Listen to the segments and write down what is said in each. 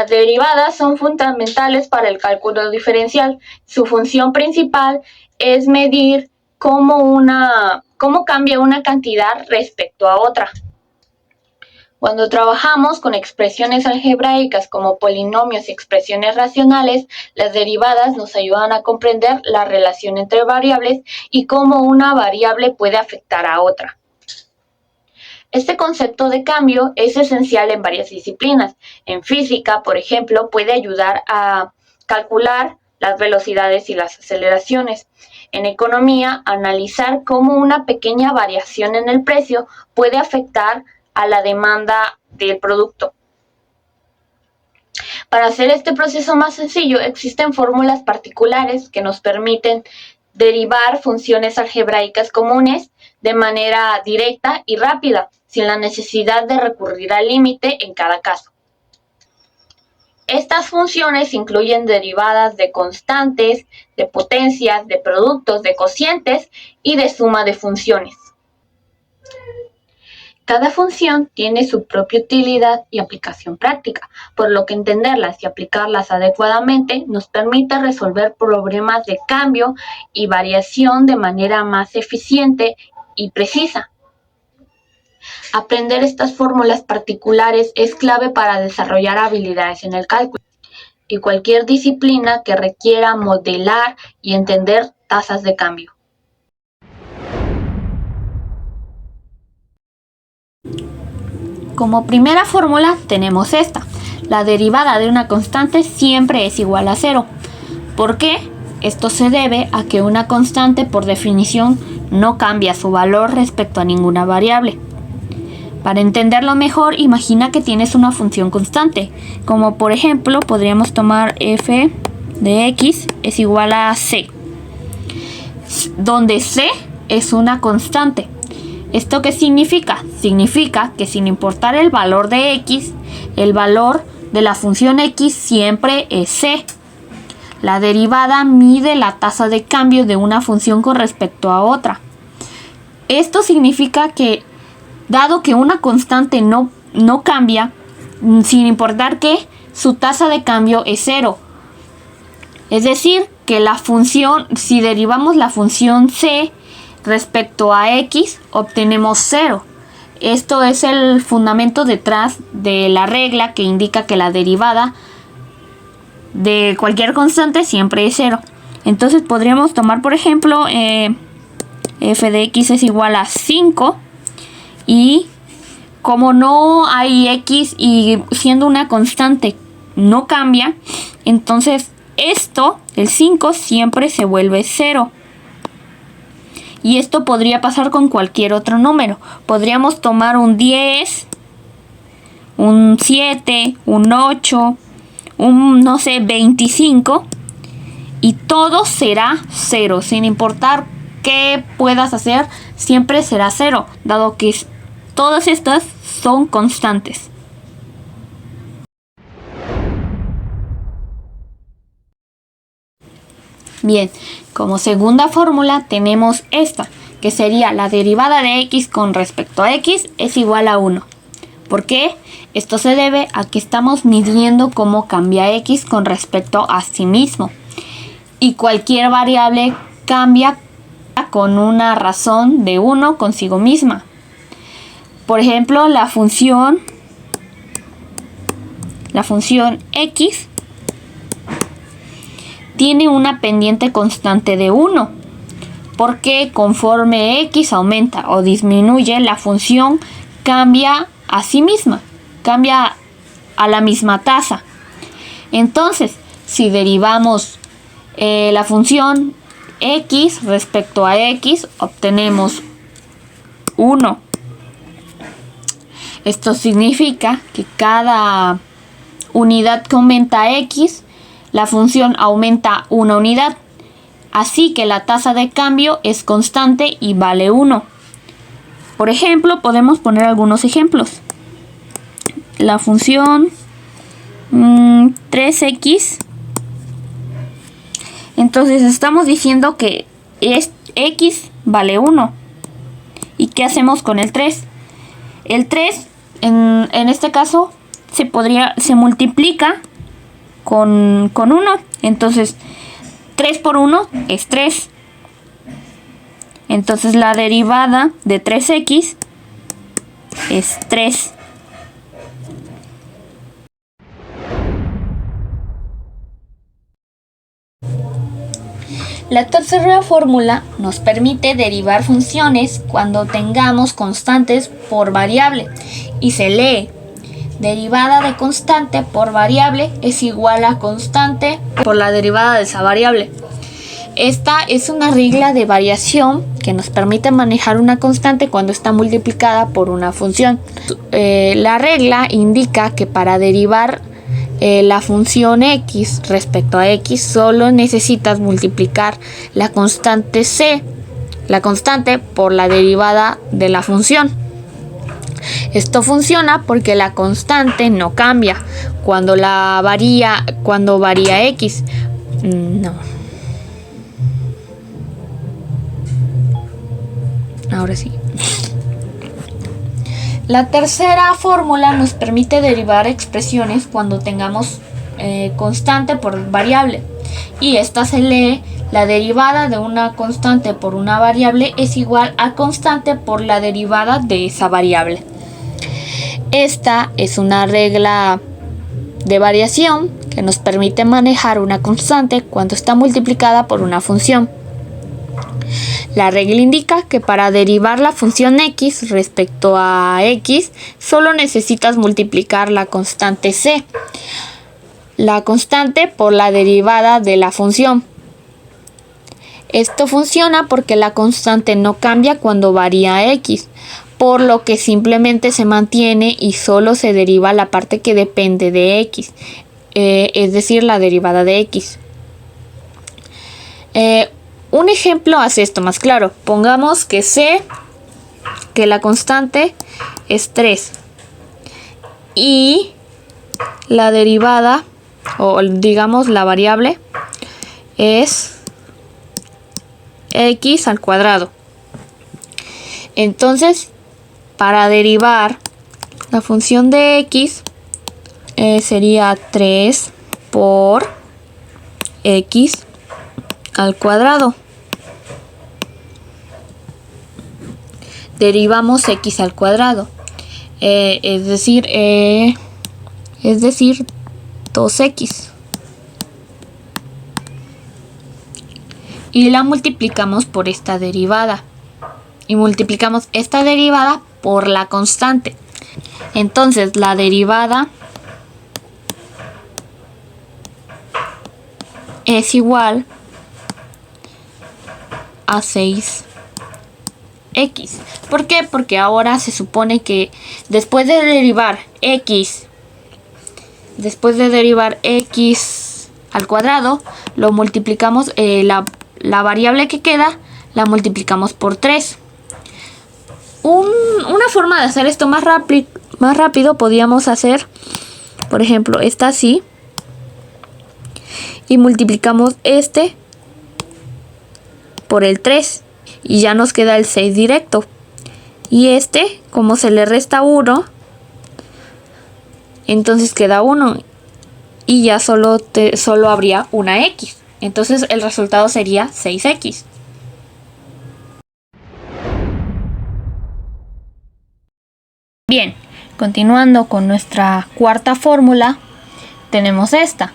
Las derivadas son fundamentales para el cálculo diferencial. Su función principal es medir cómo cambia una cantidad respecto a otra. Cuando trabajamos con expresiones algebraicas como polinomios y expresiones racionales, las derivadas nos ayudan a comprender la relación entre variables y cómo una variable puede afectar a otra. Este concepto de cambio es esencial en varias disciplinas. En física, por ejemplo, puede ayudar a calcular las velocidades y las aceleraciones. En economía, analizar cómo una pequeña variación en el precio puede afectar a la demanda del producto. Para hacer este proceso más sencillo, existen fórmulas particulares que nos permiten derivar funciones algebraicas comunes de manera directa y rápida, sin la necesidad de recurrir al límite en cada caso. Estas funciones incluyen derivadas de constantes, de potencias, de productos, de cocientes y de suma de funciones. Cada función tiene su propia utilidad y aplicación práctica, por lo que entenderlas y aplicarlas adecuadamente nos permite resolver problemas de cambio y variación de manera más eficiente y precisa. Aprender estas fórmulas particulares es clave para desarrollar habilidades en el cálculo y cualquier disciplina que requiera modelar y entender tasas de cambio. Como primera fórmula tenemos esta. La derivada de una constante siempre es igual a 0. ¿Por qué? Esto se debe a que una constante por definición no cambia su valor respecto a ninguna variable. Para entenderlo mejor, imagina que tienes una función constante, como por ejemplo podríamos tomar f de x es igual a c, donde c es una constante. ¿Esto qué significa? Significa que sin importar el valor de x, el valor de la función x siempre es c. La derivada mide la tasa de cambio de una función con respecto a otra. Esto significa que, dado que una constante no cambia, sin importar que su tasa de cambio es 0. Es decir, que la función, si derivamos la función c respecto a x, obtenemos 0. Esto es el fundamento detrás de la regla que indica que la derivada de cualquier constante siempre es 0. Entonces podríamos tomar, por ejemplo, f de x es igual a 5 y como no hay x y siendo una constante no cambia, entonces esto, el 5, siempre se vuelve 0. Y esto podría pasar con cualquier otro número. Podríamos tomar un 10, un 7, un 8, un, 25. Y todo será 0. Sin importar qué puedas hacer, siempre será 0. Dado que todas estas son constantes. Bien, como segunda fórmula tenemos esta, que sería la derivada de x con respecto a x es igual a 1. ¿Por qué? Esto se debe a que estamos midiendo cómo cambia x con respecto a sí mismo. Y cualquier variable cambia con una razón de 1 consigo misma. Por ejemplo, la función x tiene una pendiente constante de 1, porque conforme x aumenta o disminuye, la función cambia a sí misma, cambia a la misma tasa. Entonces, si derivamos la función x respecto a x, obtenemos 1. Esto significa que cada unidad que aumenta x, la función aumenta una unidad, así que la tasa de cambio es constante y vale 1. Por ejemplo, podemos poner algunos ejemplos. La función 3x, entonces estamos diciendo que x vale 1. ¿Y qué hacemos con el 3? El 3, en este caso, se multiplica con 1. Entonces 3 por 1 es 3. Entonces la derivada de 3x es 3. La tercera fórmula nos permite derivar funciones cuando tengamos constantes por variable y se lee: derivada de constante por variable es igual a constante por la derivada de esa variable. Esta es una regla de variación que nos permite manejar una constante cuando está multiplicada por una función. La regla indica que para derivar la función x respecto a x solo necesitas multiplicar la constante c, la constante, por la derivada de la función. Esto funciona porque la constante no cambia cuando varía x. Ahora sí. La tercera fórmula nos permite derivar expresiones cuando tengamos constante por variable, y esta se lee: la derivada de una constante por una variable es igual a constante por la derivada de esa variable. Esta es una regla de variación que nos permite manejar una constante cuando está multiplicada por una función. La regla indica que para derivar la función x respecto a x solo necesitas multiplicar la constante c, la constante, por la derivada de la función. Esto funciona porque la constante no cambia cuando varía x, por lo que simplemente se mantiene y solo se deriva la parte que depende de x, es decir, la derivada de x. Un ejemplo hace esto más claro. Pongamos que la constante es 3 y la derivada, o digamos la variable, es x al cuadrado. Entonces, para derivar la función de x sería 3 por x al cuadrado. Derivamos x al cuadrado, es decir 2x, y la multiplicamos por esta derivada, y multiplicamos esta derivada por la constante. Entonces la derivada es igual a 6x. ¿Por qué? Porque ahora se supone que después de derivar x al cuadrado, lo multiplicamos, la variable que queda la multiplicamos por 3. Una forma de hacer esto más rápido podríamos hacer, por ejemplo, esta así, y multiplicamos este por el 3 y ya nos queda el 6 directo, y este, como se le resta 1, entonces queda 1 y ya solo habría una x, entonces el resultado sería 6x. Bien, continuando con nuestra cuarta fórmula, tenemos esta.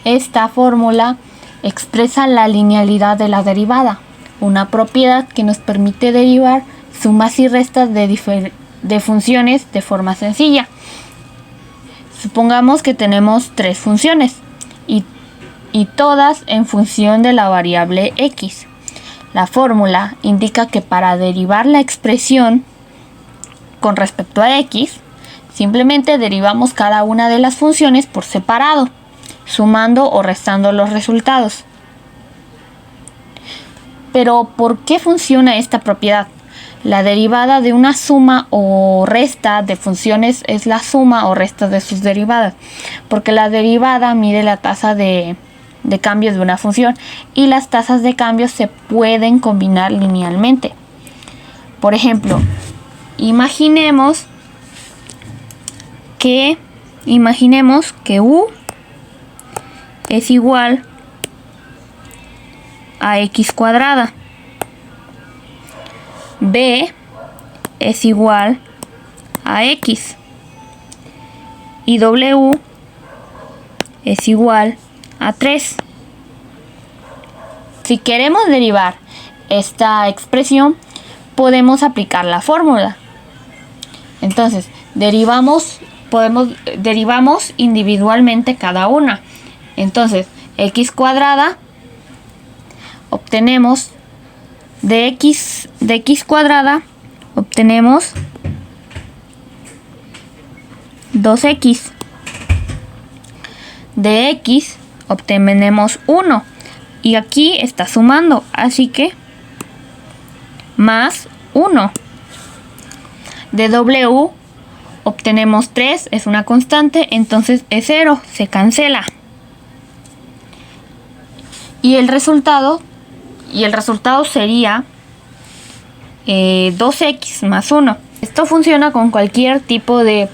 Esta fórmula expresa la linealidad de la derivada, una propiedad que nos permite derivar sumas y restas de funciones de forma sencilla. Supongamos que tenemos 3 funciones y todas en función de la variable x. La fórmula indica que para derivar la expresión con respecto a x, simplemente derivamos cada una de las funciones por separado, sumando o restando los resultados. Pero ¿por qué funciona esta propiedad? La derivada de una suma o resta de funciones es la suma o resta de sus derivadas, porque la derivada mide la tasa de cambio de una función y las tasas de cambio se pueden combinar linealmente. Por ejemplo, imaginemos que u es igual a x cuadrada. B es igual a x. Y W es igual a 3. Si queremos derivar esta expresión, podemos aplicar la fórmula. Entonces, derivamos individualmente cada una. Entonces, x cuadrada, obtenemos de x cuadrada, obtenemos 2x. De x obtenemos 1. Y aquí está sumando, así que más 1. De w obtenemos 3, es una constante, entonces es 0, se cancela. Y el resultado sería 2x más 1. Esto funciona con cualquier tipo de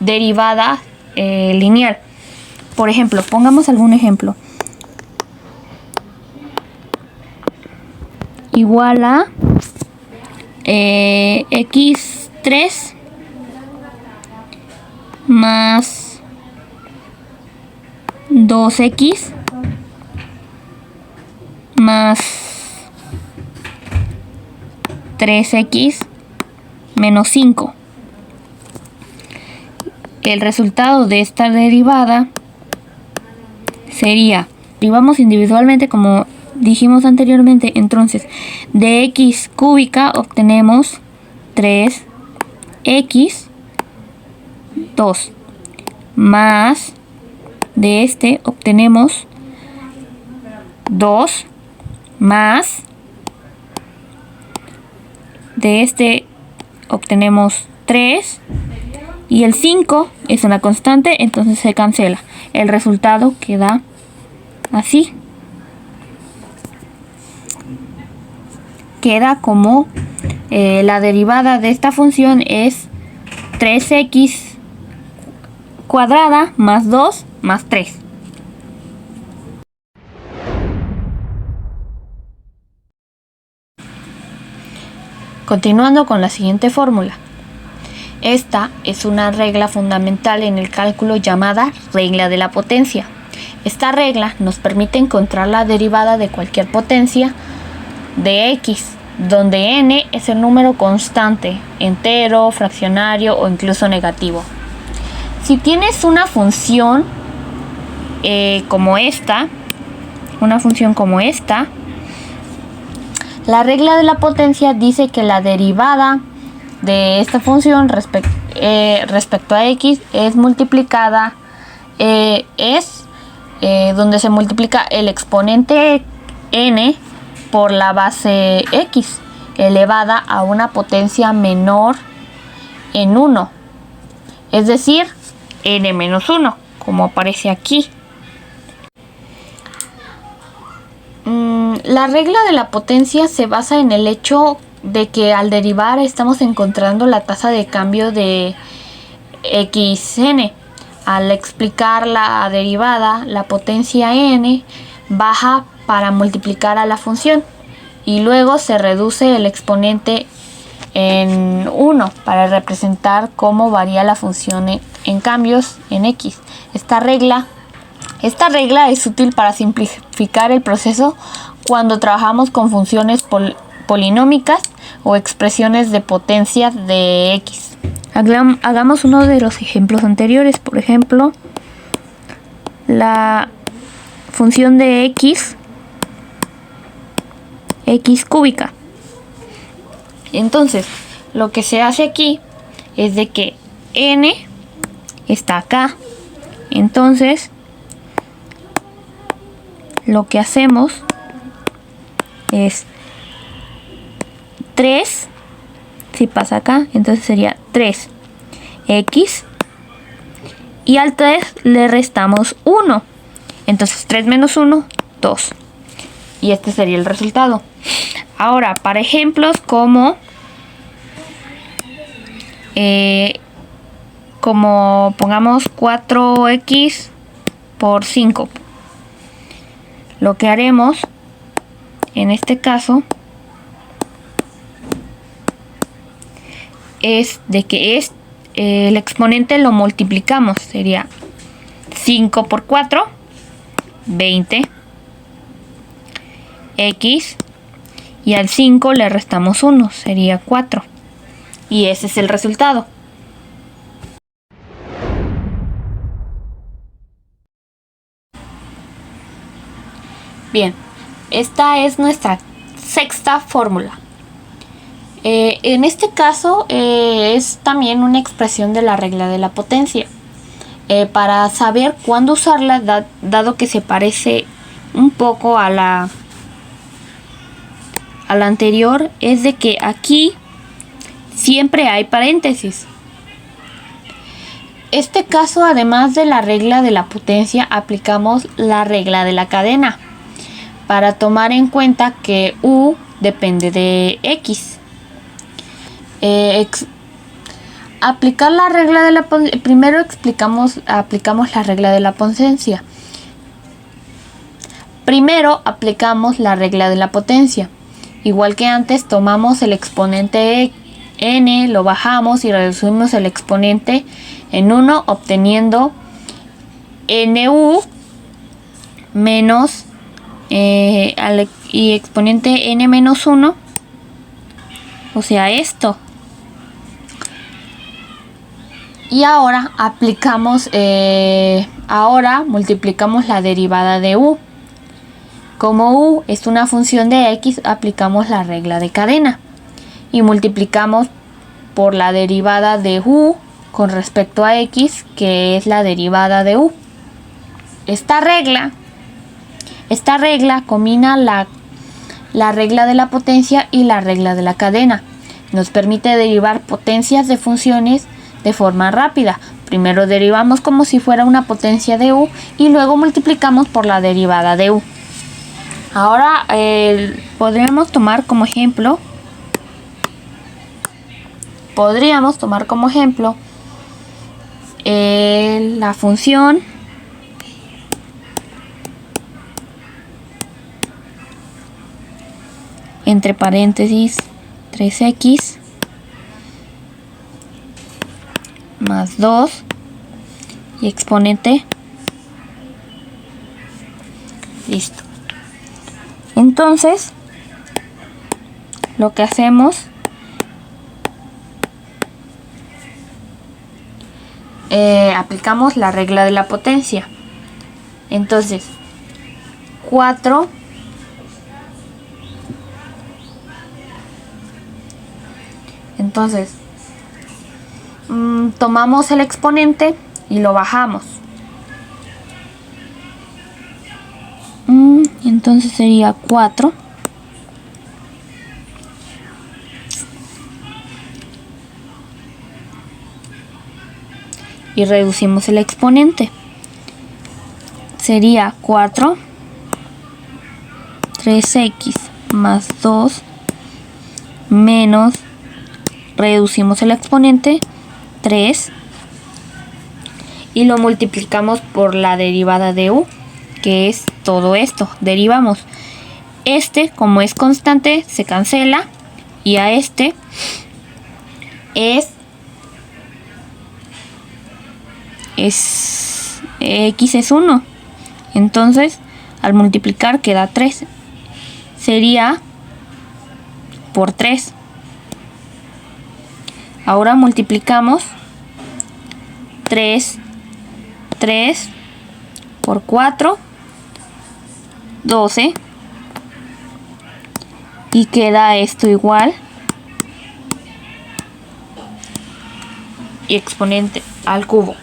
derivada lineal. Por ejemplo, pongamos algún ejemplo. Igual a x3 más 2x más 3x menos 5. El resultado de esta derivada sería, derivamos individualmente como dijimos anteriormente, entonces de x cúbica obtenemos 3x 2 más de este obtenemos 2 más de este obtenemos 3 y el 5 es una constante, entonces se cancela. El resultado queda así. Queda como la derivada de esta función es 3x cuadrada más 2 más 3. Continuando con la siguiente fórmula. Esta es una regla fundamental en el cálculo llamada regla de la potencia. Esta regla nos permite encontrar la derivada de cualquier potencia de x, donde n es el número constante, entero, fraccionario o incluso negativo. Si tienes una función como esta, la regla de la potencia dice que la derivada de esta función respecto a x es multiplicada, donde se multiplica el exponente n por la base x elevada a una potencia menor en 1, es decir, n menos 1, como aparece aquí. La regla de la potencia se basa en el hecho de que al derivar estamos encontrando la tasa de cambio de xn. Al explicar la derivada, la potencia n baja para multiplicar a la función y luego se reduce el exponente en 1 para representar cómo varía la función en cambios en x. Esta regla es útil para simplificar el proceso cuando trabajamos con funciones polinómicas o expresiones de potencia de x. Hagamos uno de los ejemplos anteriores. Por ejemplo, la función de x cúbica. Entonces, lo que se hace aquí es de que n está acá. Entonces, lo que hacemos es 3, si pasa acá, entonces sería 3x y al 3 le restamos 1. Entonces 3 menos 1, 2. Y este sería el resultado. Ahora, para ejemplos como pongamos 4x por 5. lo que haremos en este caso es de que el exponente lo multiplicamos. Sería 5 por 4, 20, x, y al 5 le restamos 1, sería 4. Y ese es el resultado. Bien, esta es nuestra sexta fórmula. En este caso es también una expresión de la regla de la potencia. Para saber cuándo usarla, dado que se parece un poco a la anterior, es de que aquí siempre hay paréntesis. Este caso, además de la regla de la potencia, aplicamos la regla de la cadena para tomar en cuenta que U depende de X. Aplicar la regla de la potencia. Primero aplicamos la regla de la potencia. Primero aplicamos la regla de la potencia. Igual que antes, tomamos el exponente n, lo bajamos y reducimos el exponente en 1, obteniendo nu menos y exponente n menos 1, o sea, esto. Y ahora multiplicamos la derivada de u. Como u es una función de x, aplicamos la regla de cadena y multiplicamos por la derivada de u con respecto a x, que es la derivada de u. Esta regla combina la regla de la potencia y la regla de la cadena. Nos permite derivar potencias de funciones de forma rápida. Primero derivamos como si fuera una potencia de u y luego multiplicamos por la derivada de u. Ahora podríamos tomar como ejemplo la función entre paréntesis 3x más 2 y exponente. Listo. Entonces, lo que hacemos aplicamos la regla de la potencia. Entonces, 4 entonces tomamos el exponente y lo bajamos. Entonces sería 4 y reducimos el exponente. Sería 4 3x más 2 menos, reducimos el exponente, 3, y lo multiplicamos por la derivada de u, que es todo esto. Derivamos como es constante, se cancela, y a x es 1. Entonces, al multiplicar queda 3. Sería por 3. Ahora multiplicamos 3 por 4, 12, y queda esto igual, y exponente al cubo.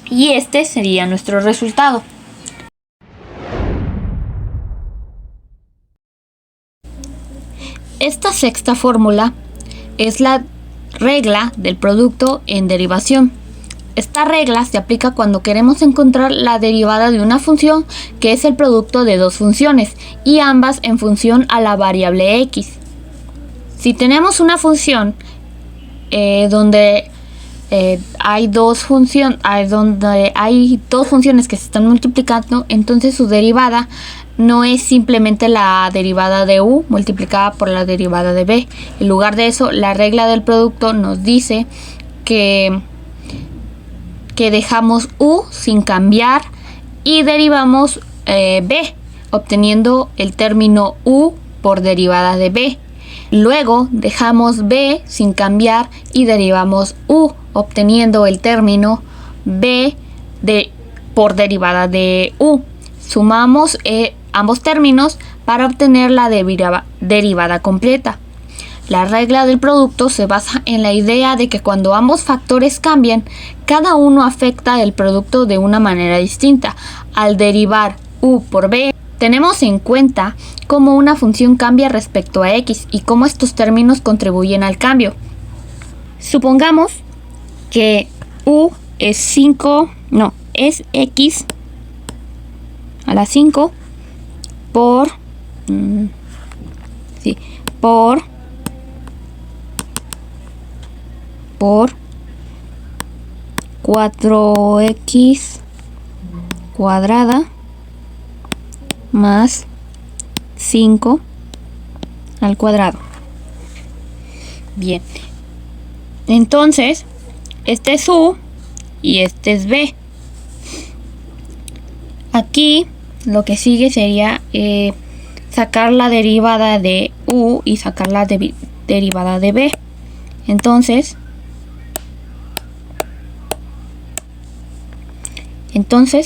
Y este sería nuestro resultado. Esta sexta fórmula es la regla del producto en derivación. Esta regla se aplica cuando queremos encontrar la derivada de una función que es el producto de dos funciones y ambas en función a la variable x. Si tenemos una función donde hay dos funciones que se están multiplicando, entonces su derivada no es simplemente la derivada de u multiplicada por la derivada de b. En lugar de eso, la regla del producto nos dice que dejamos u sin cambiar y derivamos b, obteniendo el término u por derivada de b. Luego dejamos b sin cambiar y derivamos u, obteniendo el término b por derivada de u. Sumamos ambos términos para obtener la derivada completa. La regla del producto se basa en la idea de que cuando ambos factores cambian, cada uno afecta el producto de una manera distinta. Al derivar u por b, tenemos en cuenta cómo una función cambia respecto a x y cómo estos términos contribuyen al cambio. Supongamos que u es x a la 5 por 4x cuadrada más 5 al cuadrado. Bien, entonces este es u y este es b. Aquí lo que sigue sería sacar la derivada de u y sacar la derivada de b. Entonces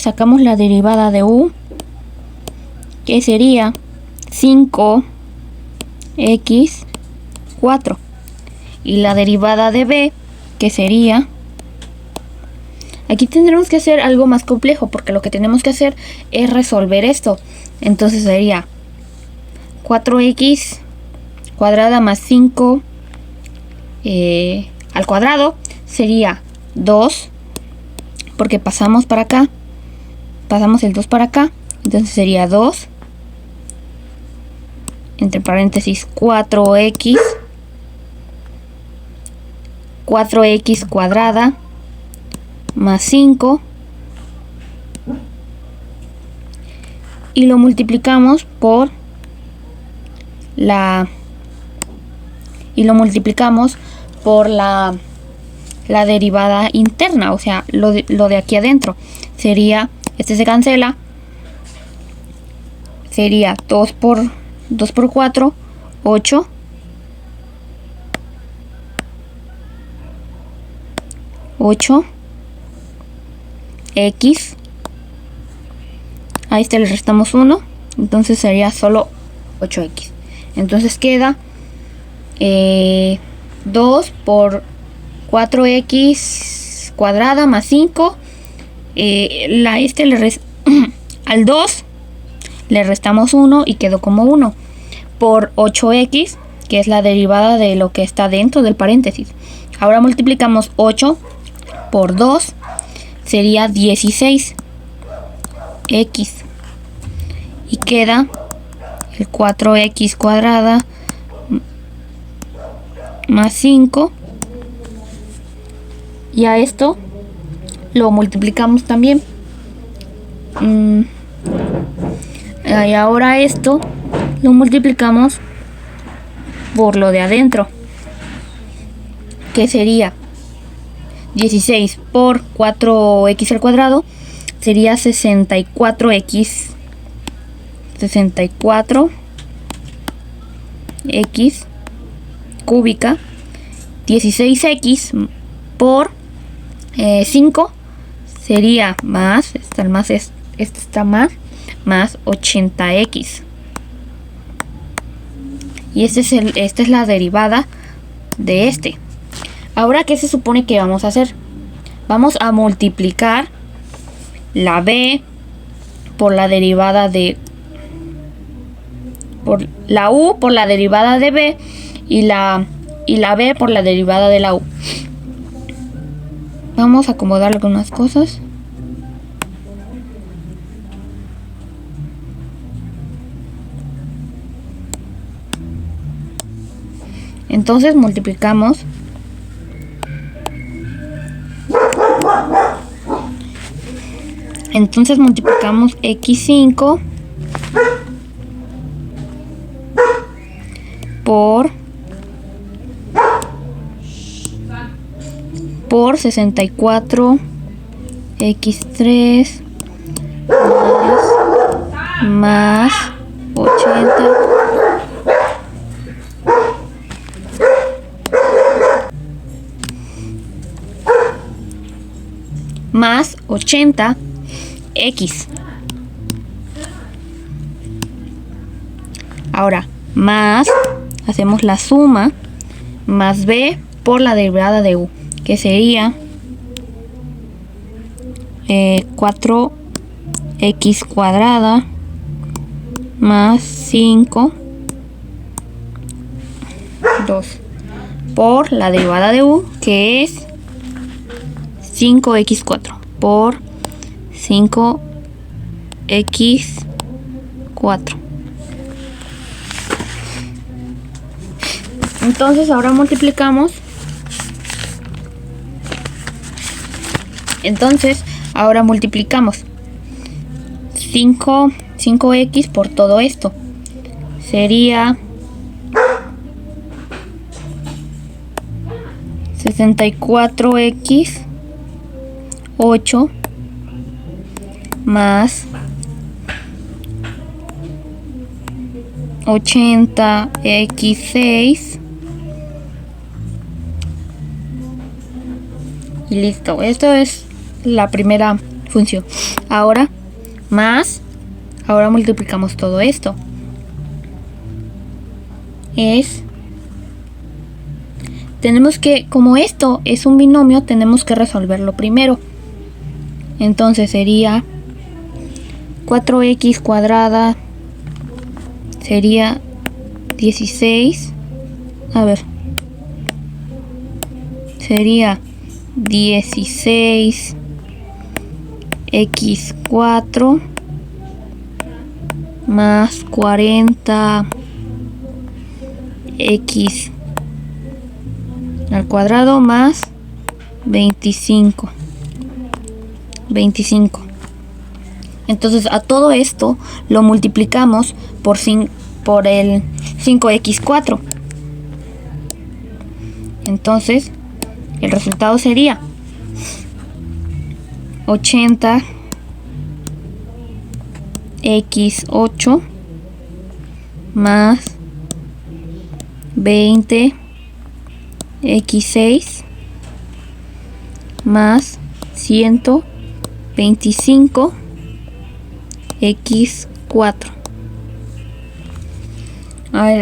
sacamos la derivada de u, que sería 5x4, y la derivada de b, que sería, aquí tendremos que hacer algo más complejo porque lo que tenemos que hacer es resolver esto. Entonces sería 4x cuadrada más 5 al cuadrado sería 2, porque pasamos para acá, pasamos el 2 para acá, entonces sería 2 entre paréntesis 4x cuadrada más 5, y lo multiplicamos por la derivada interna, o sea, lo de aquí adentro. Sería, este se cancela, sería 2 por 4, 8. 8 x, a este le restamos 1, entonces sería solo 8x. Entonces queda 2 por 4x cuadrada más 5. Al 2 le restamos 1 y quedó como 1 por 8x, que es la derivada de lo que está dentro del paréntesis. Ahora multiplicamos 8 por 2, sería 16x, y queda el 4x cuadrada más 5, y a esto lo multiplicamos también. Y ahora esto lo multiplicamos por lo de adentro, que sería 16 por 4x al cuadrado, sería 64x, 64x cúbica. 16x por 5 sería más, este está más 80x. Y esta es la derivada de este. Ahora, ¿qué se supone que vamos a hacer? Vamos a multiplicar la b por la derivada de... por la u por la derivada de b y la b por la derivada de la u. Vamos a acomodar algunas cosas. Entonces multiplicamos Entonces multiplicamos x5 por 64 x3 más 80 más 80 x. Ahora más, hacemos la suma, más b por la derivada de u, que sería 4x cuadrada más 5 2 por la derivada de u, que es 5x4 por 5x4. Entonces ahora multiplicamos. Entonces ahora multiplicamos 5x por todo esto. Sería 64x 8 más 80x6 y listo. Esto es la primera función. Ahora más, ahora multiplicamos todo esto. Tenemos que, como esto es un binomio, tenemos que resolverlo primero. Entonces sería 4x cuadrada, sería 16, a ver, sería 16x4 más 40x al cuadrado más 25. Entonces a todo esto lo multiplicamos por el 5x4. Entonces el resultado sería 80x8 más 20x6 más 125x4.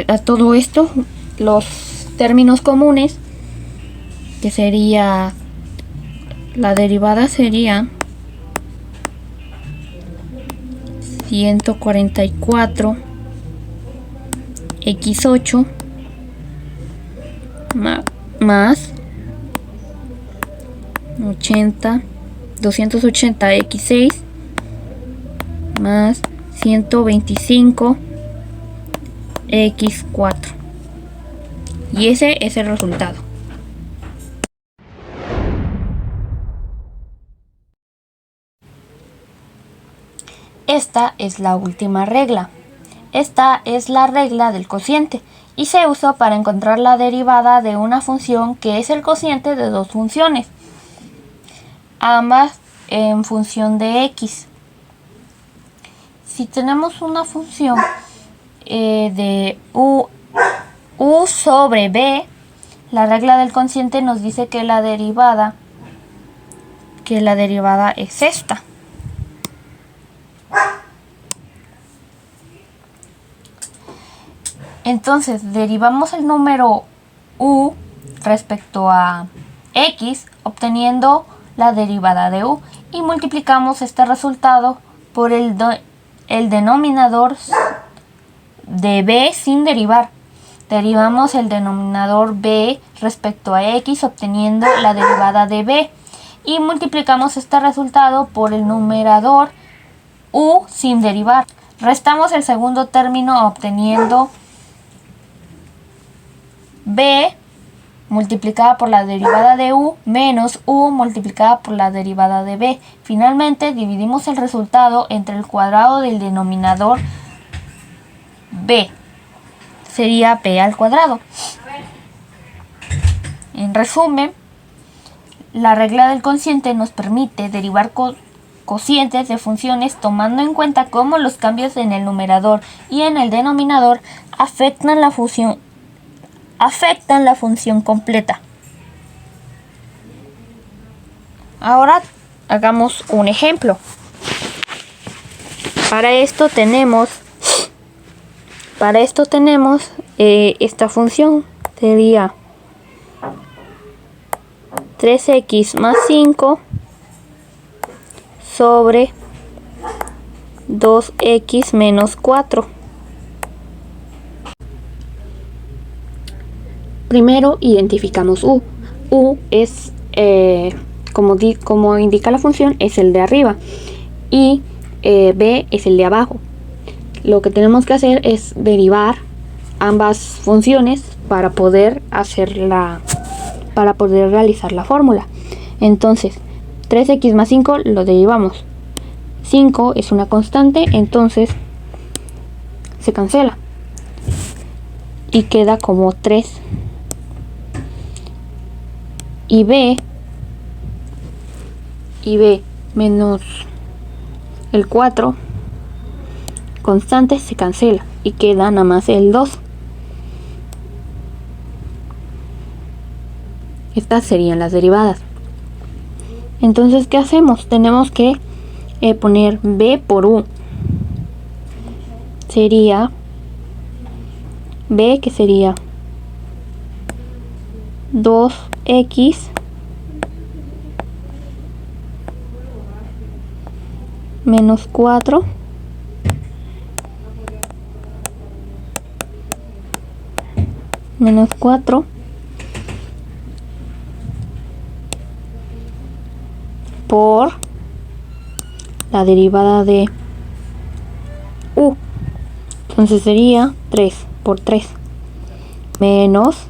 A todo esto, los términos comunes, que sería la derivada, sería 144x8 más 280x6 más 125x4. Y ese es el resultado. Esta es la última regla. Esta es la regla del cociente y se usa para encontrar la derivada de una función que es el cociente de dos funciones, ambas en función de x. Si tenemos una función de u sobre b, la regla del cociente nos dice que la derivada es esta. Entonces derivamos el número u respecto a x, obteniendo la derivada de u, y multiplicamos este resultado por el denominador de b sin derivar. Derivamos el denominador b respecto a x, obteniendo la derivada de b, y multiplicamos este resultado por el numerador u sin derivar. Restamos el segundo término obteniendo b multiplicada por la derivada de u menos u multiplicada por la derivada de b. Finalmente dividimos el resultado entre el cuadrado del denominador b. Sería b al cuadrado. En resumen, la regla del cociente nos permite derivar cocientes de funciones tomando en cuenta cómo los cambios en el numerador y en el denominador afectan la función completa. Ahora hagamos un ejemplo. Para esto tenemos esta función, sería 3x más 5 sobre 2x menos 4. Primero identificamos u. U es, como indica la función, es el de arriba y b es el de abajo. Lo que tenemos que hacer es derivar ambas funciones para poder realizar la fórmula. Entonces 3x más 5 lo derivamos. 5 es una constante, entonces se cancela y queda como 3. Y b menos el 4 constante se cancela y queda nada más el 2. Estas serían las derivadas. Entonces, ¿qué hacemos? Tenemos que poner b por u. Sería b, que sería 2x menos 4 por la derivada de u. Entonces sería 3 por 3 menos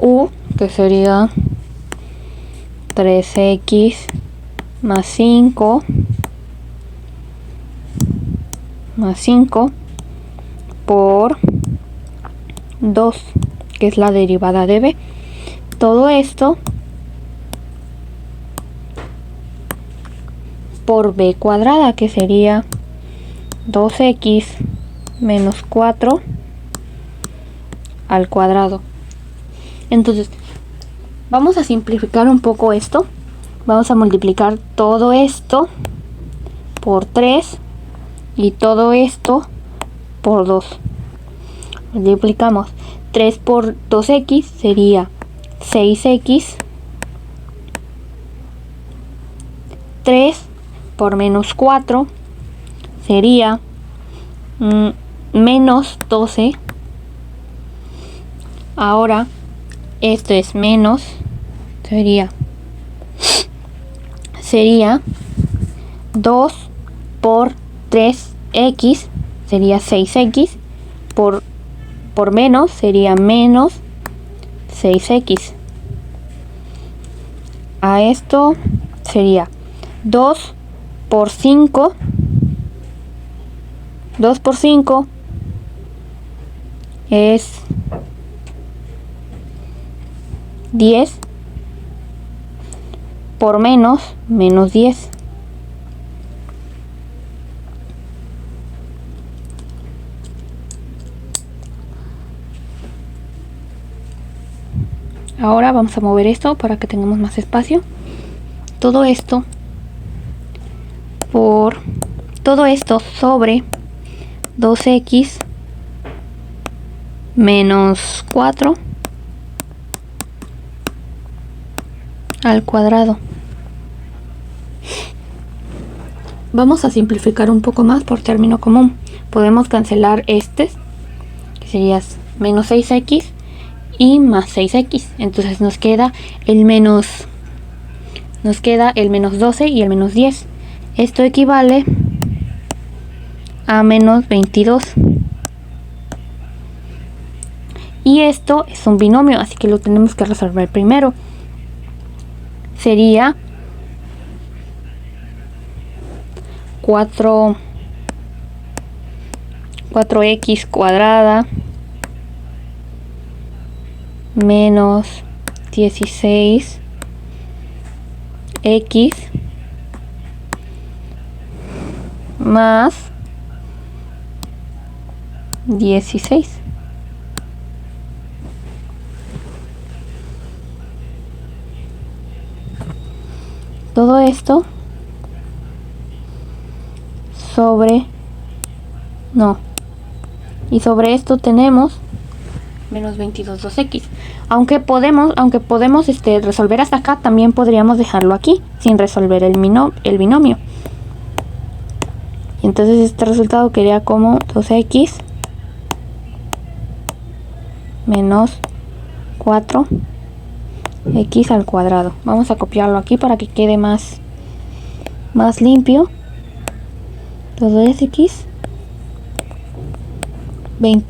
u, que sería 3x más 5 por 2, que es la derivada de b. Todo esto por b cuadrada, que sería 2x menos 4 al cuadrado. Entonces vamos a simplificar un poco esto. Vamos a multiplicar todo esto por 3 y todo esto por 2. Multiplicamos 3 por 2x, sería 6x. 3 por menos 4 sería menos 12. Ahora esto es menos, sería 2 por 3x, sería 6x, por menos sería menos 6x. A esto sería 2 por 5. 2 por 5 es 10, por menos 10. Ahora vamos a mover esto para que tengamos más espacio. Todo esto sobre 2x menos 4 al cuadrado. Vamos a simplificar un poco más por término común. Podemos cancelar este, que sería menos 6x y más 6x. Entonces nos queda el menos nos queda el menos 12 y el menos 10. Esto equivale a menos 22. Y esto es un binomio, así que lo tenemos que resolver primero. Sería 4x cuadrada menos 16x más 16. Todo esto y sobre esto tenemos menos 22 2x. Aunque podemos resolver hasta acá, también podríamos dejarlo aquí sin resolver el binomio. Y entonces este resultado quedaría como 2x menos 4x al cuadrado. Vamos a copiarlo aquí para que quede más limpio. Todo es x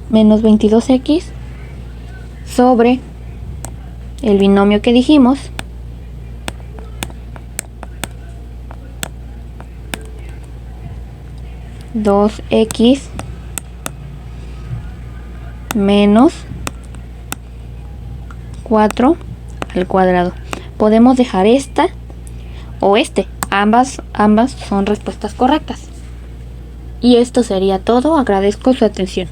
menos 22x sobre el binomio que dijimos, dos x menos 4 al cuadrado. Podemos dejar esta o ambas son respuestas correctas. Y esto sería todo. Agradezco su atención.